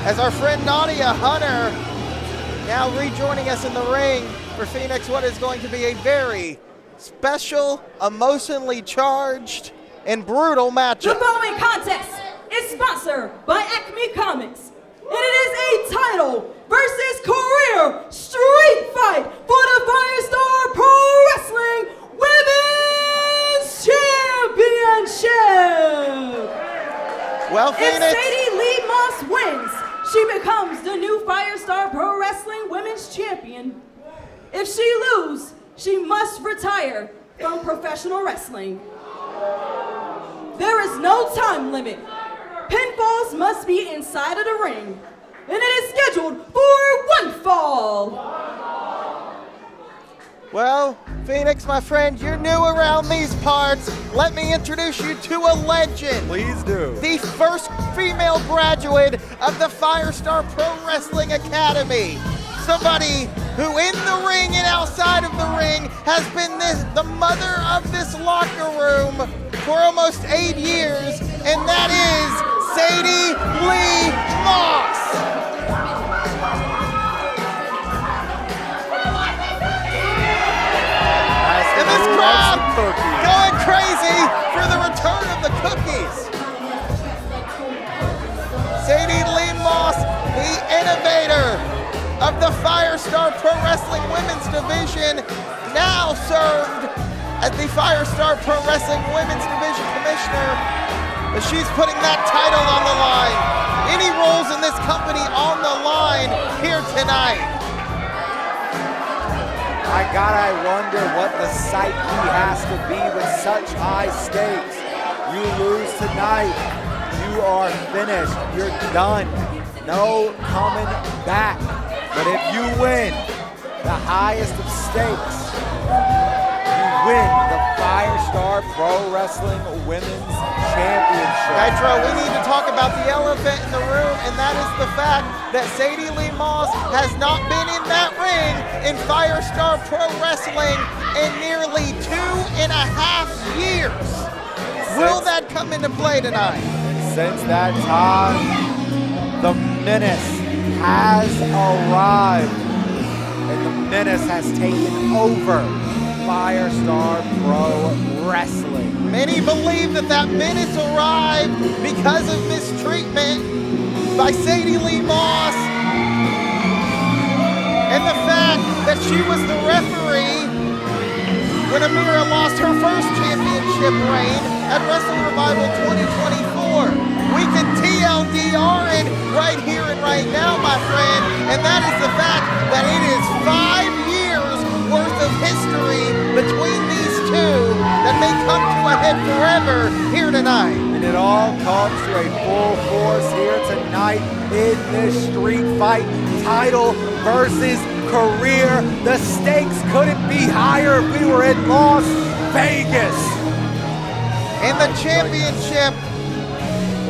as our friend Nadia Hunter now rejoining us in the ring for Phoenix, what is going to be a very special, emotionally charged, and brutal matchup. The following contest is sponsored by Acme Comics, and it is a title versus career street fight for the Firestar Pro Wrestling Women's Championship. Well, Phoenix, if Sadie Lee Moss wins, she becomes the new Firestar Pro Wrestling Women's Champion. If she loses, she must retire from professional wrestling. There is no time limit. Pinfalls must be inside of the ring, and it is scheduled for one fall. well, Phoenix, my friend, you're new around these parts. Let me introduce you to a legend. Please do. The first female graduate of the Firestar Pro Wrestling Academy. Somebody who in the ring and outside of the ring has been the mother of this locker room for almost 8 years, and that is Sadie Lee Moss. And this crowd going crazy for the return of the cookies. Sadie Lee Moss, the innovator of the Firestar Pro Wrestling Women's Division, now served as the Firestar Pro Wrestling Women's Division Commissioner, but she's putting that title on the line. Any roles in this company on the line here tonight. My God, I wonder what the psyche has to be with such high stakes. You lose tonight, you are finished, you're done. No coming back. But if you win the highest of stakes, you win the Firestar Pro Wrestling Women's Championship. Nitro, we need to talk about the elephant in the room, and that is the fact that Sadie Lee Moss has not been in that ring in Firestar Pro Wrestling in nearly 2.5 years. Will that come into play tonight? Since that time, the menace has arrived, and the menace has taken over Firestar Pro Wrestling. Many believe that menace arrived because of mistreatment by Sadie Lee Moss and the fact that she was the referee when Ameera lost her first championship reign at Wrestling Revival 2024. We can TLDR it right here and right now, my friend, and that is the fact that it is 5 years worth of history between these two that may come to a head forever here tonight. And it all comes to a full force here tonight in this street fight, title versus career. The stakes couldn't be higher if we were in Las Vegas. And the championship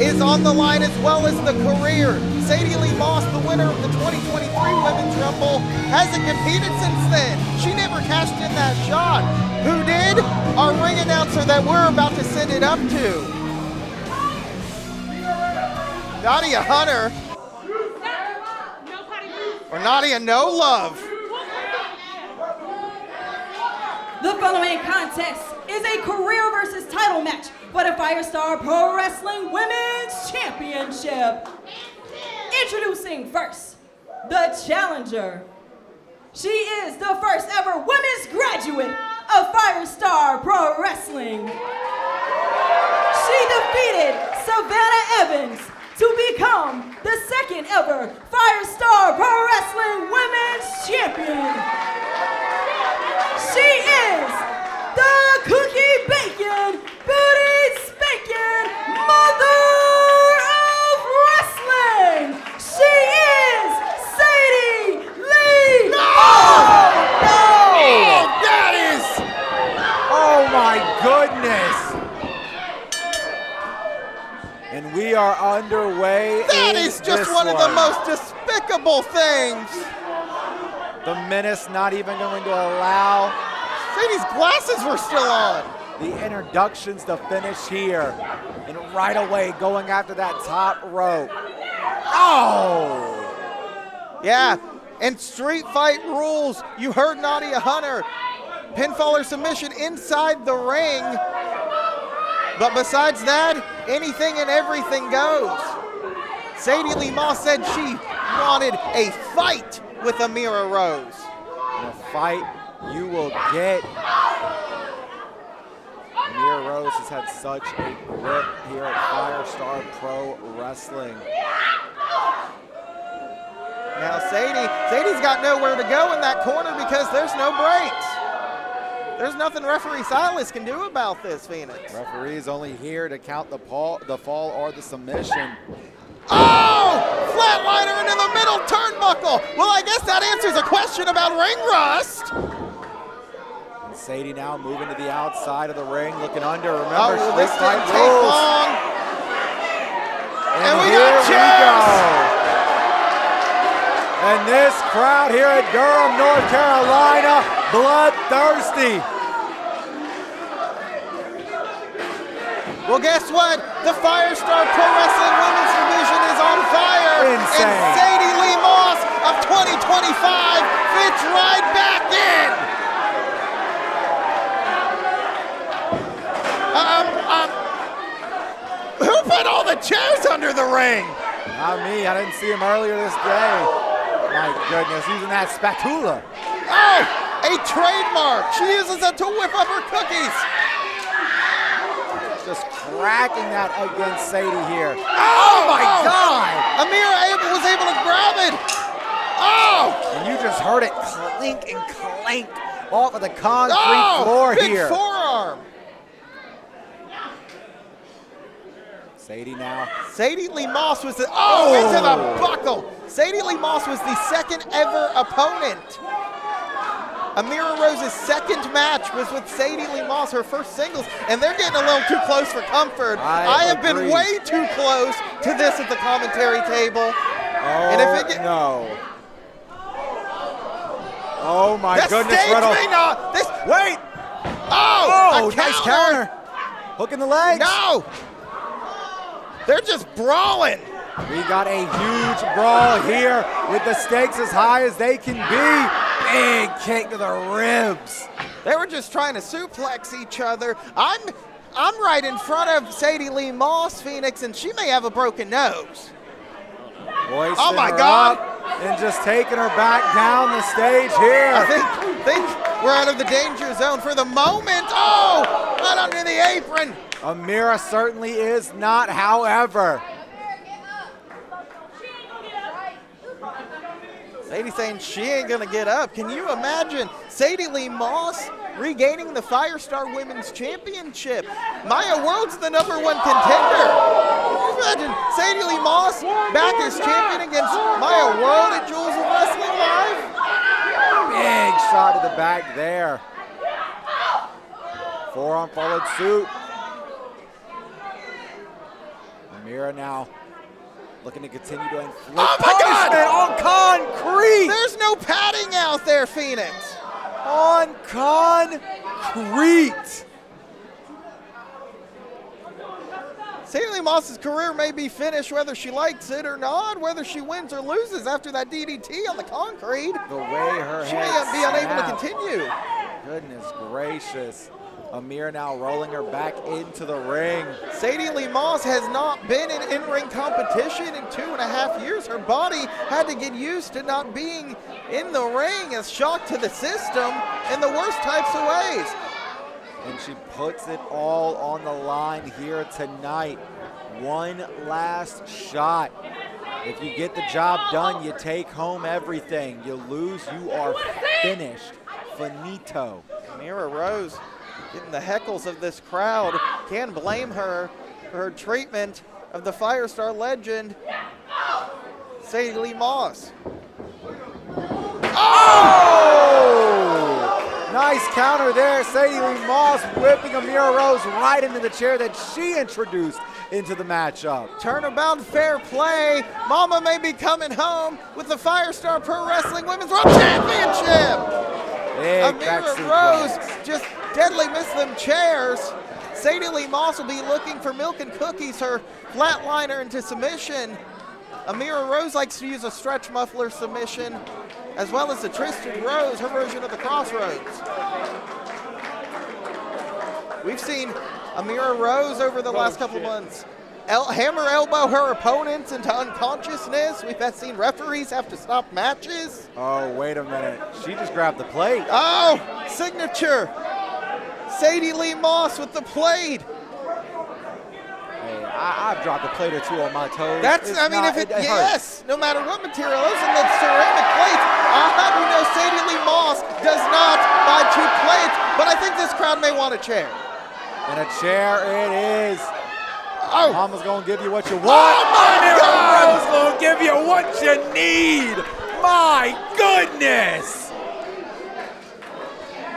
is on the line as well as the career. Sadie Lee Moss, the winner of the 2023 Women's Rumble, hasn't competed since then. She never cashed in that shot. Who did? Our ring announcer that we're about to send it up to. Nadia Hunter. Or Nadia No Love. The following contest is a career versus title match for the Firestar Pro Wrestling Women's Championship. Introducing first, the challenger. She is the first ever women's graduate of Firestar Pro Wrestling. She defeated Savannah Evans to become the second ever Firestar Pro Wrestling Women's Champion. She is the Cookie Bacon Booty Spankin' Mother of Wrestling. She is Sadie Lee. No! That is... Oh my goodness. And we are underway. That is just one of the most despicable things. The menace not even going to allow Sadie's glasses were still on. the introductions to finish here. And right away going after that top rope. Oh! Yeah, and street fight rules. You heard Nadia Hunter. Pinfall or submission inside the ring. But besides that, anything and everything goes. Sadie Lee Moss said she wanted a fight with Ameera Roze. And a fight you will get. Ameera Roze has had such a grip here at Firestar Pro Wrestling. Now Sadie's got nowhere to go in that corner because there's no breaks. There's nothing referee Silas can do about this, Phoenix. Referee's only here to count the fall or the submission. Oh! Flatliner into the middle turnbuckle. Well, I guess that answers a question about ring rust. And Sadie now moving to the outside of the ring, looking under. Remember, well, this street didn't fight take rules. long. And we here got chairs. And this crowd here at Durham, North Carolina, bloodthirsty. Well, guess what? The Firestar Pro Wrestling Women's Division is on fire. Insane. And Sadie Lee Moss of 2025 fits right back in. Who put all the chairs under the ring? Not me. I didn't see him earlier this day. My goodness, using that spatula. Oh, a trademark. She uses it to whip up her cookies. Just cracking that against Sadie here. Oh my God! Ameera was able to grab it. Oh! And you just heard it clink and clank off of the concrete floor big here. Forearm. Sadie now. Sadie Lee Moss was the, into the buckle. Sadie Lee Moss was the second ever opponent. Ameera Roze's second match was with Sadie Lee Moss, her first singles, and they're getting a little too close for comfort. I have been way too close to this at the commentary table. And if it no. Oh my goodness, Riddle. Wait. Oh, nice counter. Hook in the legs. No. They're just brawling. We got a huge brawl here with the stakes as high as they can be. Big kick to the ribs. They were just trying to suplex each other. I'm right in front of Sadie Lee Moss, Phoenix, and she may have a broken nose. Oh my God. And just taking her back down the stage here. I think we're out of the danger zone for the moment. Oh, not under the apron. Ameera certainly is not, however. Sadie saying she ain't gonna get up. Can you imagine Sadie Lee Moss regaining the Firestar Women's Championship? Maya World's the #1 contender. Can you imagine Sadie Lee Moss back as champion against Maya World at Jewels of Wrestling Live? Big shot to the back there. Forearm followed suit. Ameera now looking to continue to inflict punishment on concrete. There's no padding out there, Phoenix. On concrete. Sadie Lee Moss's career may be finished whether she likes it or not, whether she wins or loses after that DDT on the concrete. The way her she head may be unable snapped. to continue. Goodness gracious. Ameera now rolling her back into the ring. Sadie Lee Moss has not been in in-ring competition in 2.5 years. Her body had to get used to not being in the ring, as shock to the system in the worst types of ways. And she puts it all on the line here tonight. One last shot. If you get the job done, you take home everything. You lose, you are finished. Finito. Ameera Roze getting the heckles of this crowd. Can't blame her for her treatment of the Firestar legend, Sadie Lee Moss. Oh! Nice counter there. Sadie Lee Moss whipping Ameera Roze right into the chair that she introduced into the matchup. Turnabout fair play. Mama may be coming home with the Firestar Pro Wrestling Women's World Championship. Ameera Roze just deadly missed them chairs. Sadie Lee Moss will be looking for milk and cookies, her flatliner into submission. Ameera Roze likes to use a stretch muffler submission, as well as the Tristan Rose, her version of the Crossroads. We've seen Ameera Roze over the last couple months hammer elbow her opponents into unconsciousness. We've seen referees have to stop matches. Oh, wait a minute. She just grabbed the plate. Oh, signature. Sadie Lee Moss with the plate. Hey, I've dropped a plate or two on my toes. Yes, no matter what material is in the ceramic plates. I'll have you know Sadie Lee Moss does not buy cheap plates, but I think this crowd may want a chair. And a chair it is. Oh. Mama's gonna give you what you want. Oh my God! Mama's gonna give you what you need. My goodness!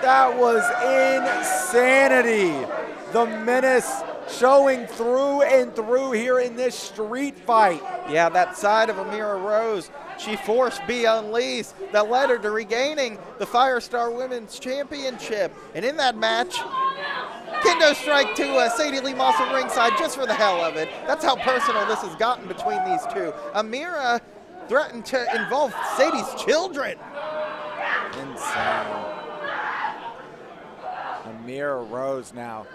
That was insanity. The menace showing through and through here in this street fight. Yeah, that side of Ameera Roze, she forced B Unleashed that led her to regaining the Firestar Women's Championship. And in that match, kendo strike to Sadie Lee Moss at ringside just for the hell of it. That's how personal this has gotten between these two. Ameera threatened to involve Sadie's children. Insane. Ameera Roze now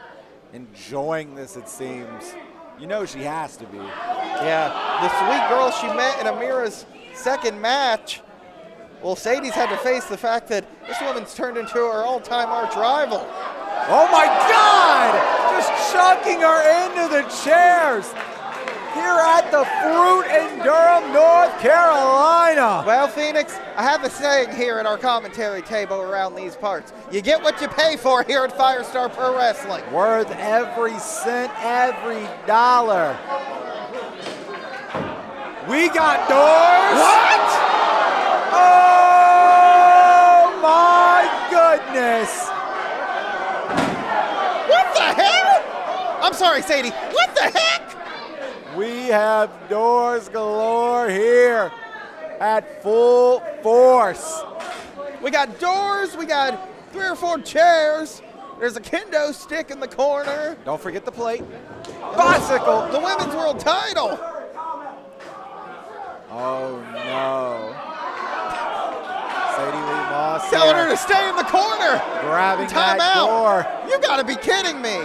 enjoying this, it seems. You know she has to be. Yeah, the sweet girl she met in Ameera's second match. Well, Sadie's had to face the fact that this woman's turned into her all-time arch rival. Oh my God! Just chucking her into the chairs here at the Fruit in Durham, North Carolina. Well, Phoenix, I have a saying here at our commentary table around these parts. You get what you pay for here at Firestar Pro Wrestling. Worth every cent, every dollar. We got doors. What? Oh my goodness. What the hell? I'm sorry, Sadie. What the heck? We have doors galore here at full force. We got doors, we got 3 or 4 chairs. There's a kendo stick in the corner. Don't forget the plate. Bicycle. The women's world title. Oh no. Sadie Lee Moss Telling here, her to stay in the corner. grabbing Time that out. door. You gotta be kidding me.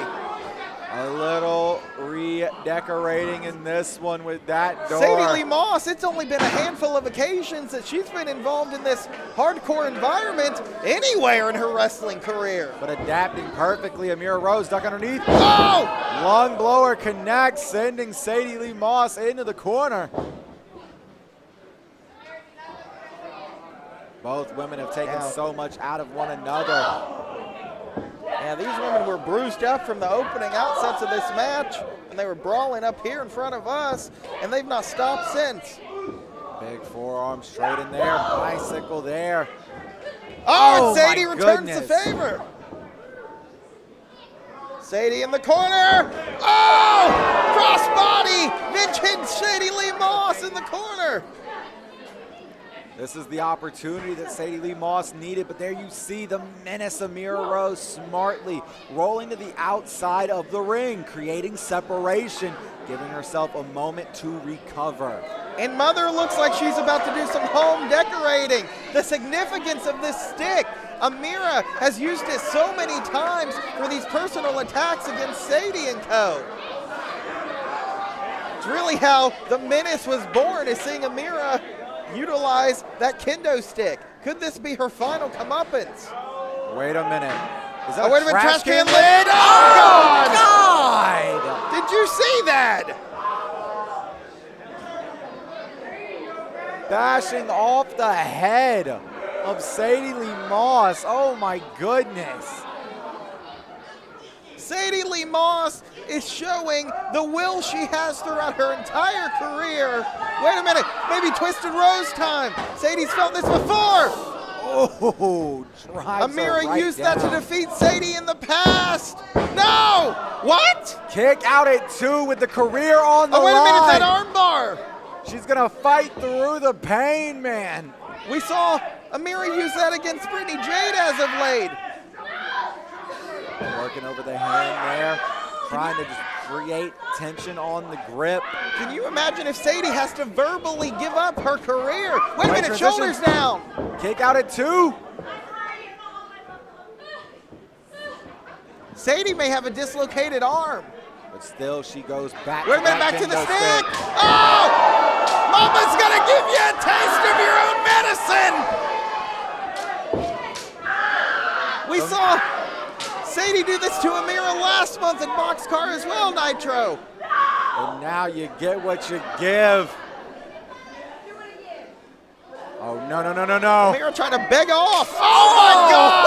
A little redecorating in this one with that door. Sadie Lee Moss, it's only been a handful of occasions that she's been involved in this hardcore environment anywhere in her wrestling career. But adapting perfectly. Ameera Roze duck underneath. Oh! Lung blower connects, sending Sadie Lee Moss into the corner. Both women have taken so much out of one another. Yeah, these women were bruised up from the opening outsets of this match, and they were brawling up here in front of us, and they've not stopped since. Big forearm straight in there, bicycle there. Oh, and my Sadie returns the goodness. favor. Sadie in the corner. Oh! Crossbody! Vintage Sadie Lee Moss in the corner. This is the opportunity that Sadie Lee Moss needed, but there you see the menace Ameera Roze smartly rolling to the outside of the ring, creating separation, giving herself a moment to recover. And Mother looks like she's about to do some home decorating. The significance of this stick. Ameera has used it so many times for these personal attacks against Sadie and co. It's really how the menace was born, is seeing Ameera utilize that kendo stick. Could this be her final comeuppance? Wait a minute. Is that wait a minute, trash can lid? Oh, God! God! Did you see that? Bashing off the head of Sadie Lee Moss. Oh my goodness. Sadie Lee Moss is showing the will she has throughout her entire career. Wait a minute, maybe Twisted Rose time. Sadie's felt this before. Oh, drives her Ameera right used down. that to defeat Sadie in the past. No! What? Kick out at 2 with the career on the Oh, wait a minute, line. that arm bar. She's gonna fight through the pain, man. We saw Ameera use that against Brittany Jade as of late. Working over the hand there, trying to just create tension on the grip. Can you imagine if Sadie has to verbally give up her career? Wait a minute, transition. shoulders down. Kick out at 2. Sadie may have a dislocated arm. But still, she goes back. Wait a minute, back to the stick. Oh! Mama's gonna give you a taste of your own medicine. We saw Sadie do this to Ameera last month in Boxcar as well, Nitro. And now you get what you give. Oh, no, no, no, no, no. Ameera trying to beg off. Oh my God!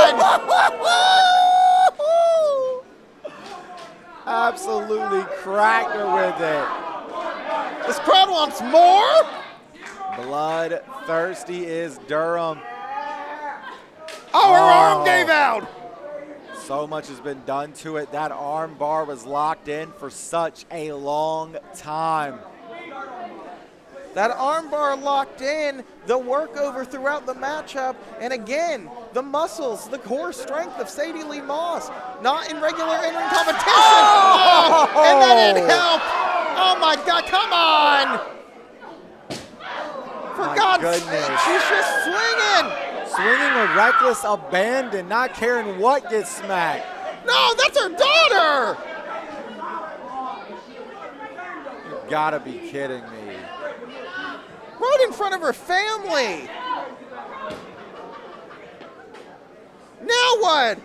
Absolutely cracked her with it. This crowd wants more. Bloodthirsty is Durham. Oh, her arm gave out. So much has been done to it. That arm bar was locked in for such a long time. That armbar locked in, the workover throughout the matchup, and again, the muscles, the core strength of Sadie Lee Moss, not in regular in-ring competition. Oh! And that didn't help. Oh my God, come on. For God's sake, she's just swinging. Swinging with reckless abandon, not caring what gets smacked. No, that's her daughter. You gotta be kidding me. Right in front of her family. Now what?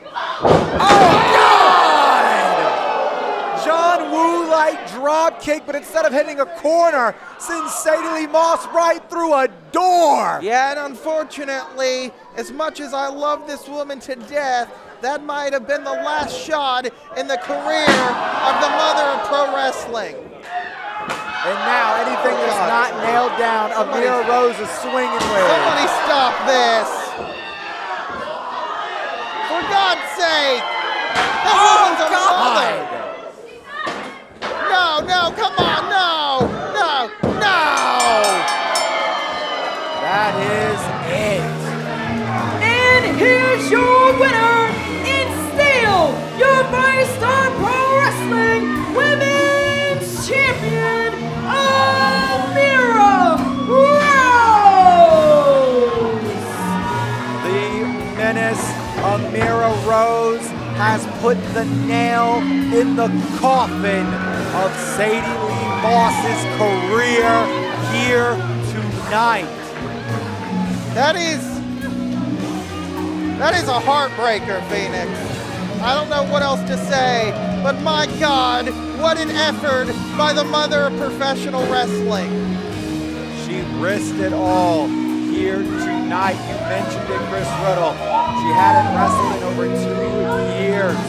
Oh, God! John Woo-like drop kick, but instead of hitting a corner, sends Sadie Lee Moss right through a door. Yeah, and unfortunately, as much as I love this woman to death, that might have been the last shot in the career of the mother of pro wrestling. And now anything that's not nailed down, Ameera Roze is swinging with. Somebody stop this. For God's sake. Oh, God. No, no, come on, no, no, no. That is it. And here's your winner, and still your Firestar Pro Wrestling Women's Champion, Ameera Roze. The menace, Ameera Roze, has put the nail in the coffin of Sadie Lee Moss's career here tonight. That is a heartbreaker, Phoenix. I don't know what else to say, but my God, what an effort by the mother of professional wrestling. She risked it all here tonight. You mentioned it, Chris Riddle. She hadn't wrestled in over 2 years,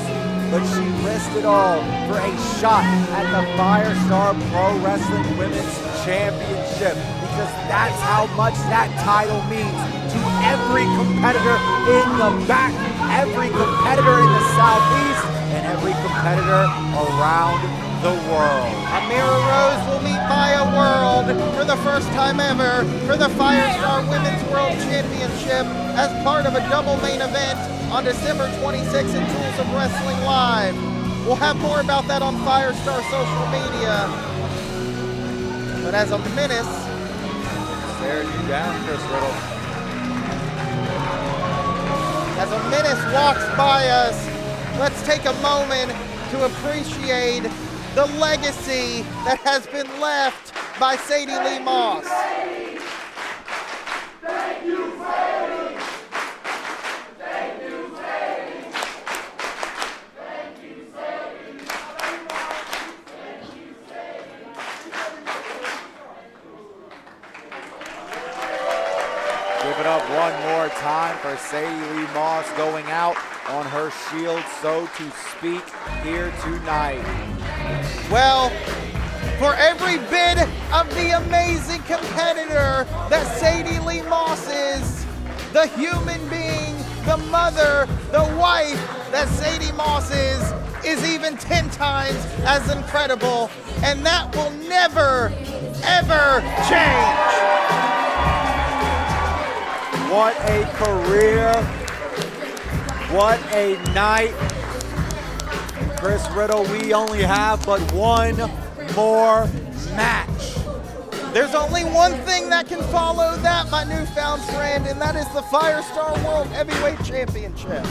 but she risked it all for a shot at the Firestar Pro Wrestling Women's Championship, because that's how much that title means to every competitor in the back, every competitor in the Southeast, and every competitor around the world. Ameera Roze will meet Maya World for the first time ever for the Firestar Women's World Championship as part of a double main event on December 26th in Tools of Wrestling Live. We'll have more about that on Firestar social media. But as a menace, Stared you down, Chris Riddle. as a menace walks by us, let's take a moment to appreciate the legacy that has been left by Sadie Lee Moss. Thank you, Sadie. Thank you, Sadie. Thank you, Sadie. Thank you, Sadie. Give it up one more time for Sadie Lee Moss, going out on her shield, so to speak, here tonight. Well, for every bit of the amazing competitor that Sadie Lee Moss is, the human being, the mother, the wife that Sadie Moss is even 10 times as incredible, and that will never, ever change. What a career, what a night. Chris Riddle, we only have but one more match. There's only one thing that can follow that, my newfound friend, and that is the Firestar World Heavyweight Championship.